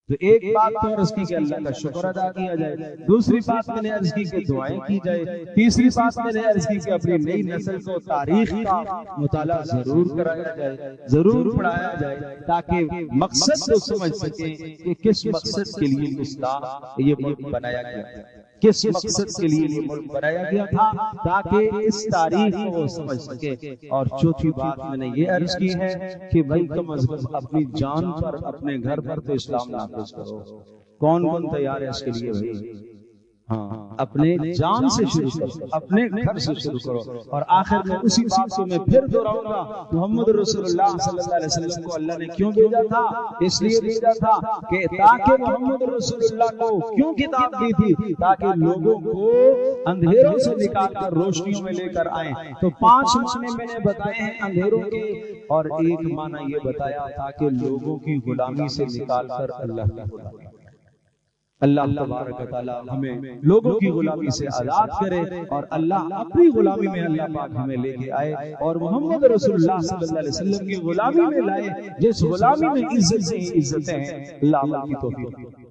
تو ایک بات تو عرض کی کہ اللہ کا شکر ادا کیا جائے، دوسری بات میں نے عرض کی کہ دعائیں کی جائے، تیسری بات میں نے عرض کی کہ اپنی نئی نسل کو تاریخ کا مطالعہ ضرور کرایا جائے، ضرور پڑھایا جائے، تاکہ مقصد کو سمجھ سکیں کہ کس مقصد کے لیے اسلام یہ ملک بنایا گیا تھا، کس مقصد کے لیے یہ ملک بنایا گیا تھا، تاکہ اس تاریخ کو وہ سمجھ سکے۔ اور چوتھی بات میں نے یہ عرض کی ہے کہ بھائی کم از کم اپنی جان پر، اپنے گھر پر تو اسلام نافذ کرو۔ کون کون تیار ہے اس کے لیے بھائی؟ ہاں، اپنے جان سے شروع کرو، اپنے گھر سے شروع کرو۔ اور آخر میں اسی بات کو میں پھر دہراؤں گا، محمد رسول اللہ صلی اللہ علیہ وسلم کو اللہ نے کیوں بھیجا تھا؟ اس لیے بھیجا تھا کہ تاکہ محمد رسول اللہ کو کیوں کتاب دی تھی؟ تاکہ لوگوں کو اندھیروں سے نکال کر روشنیوں میں لے کر آئیں۔ تو 5 معنی میں نے بتائے ہیں اندھیروں کے، اور ایک معنی یہ بتایا تاکہ لوگوں کی غلامی سے نکال کر اللہ کی غلامی۔ اللہ تبارک و تعالی ہمیں لوگوں کی غلامی سے آزاد کرے، اور اللہ اپنی غلامی میں اللہ پاک ہمیں لے کے آئے، اور محمد رسول اللہ صلی اللہ علیہ وسلم کی غلامی میں لائے، جس غلامی میں عزت سے عزتیں ہیں۔ اللہ عمل کی توفیق۔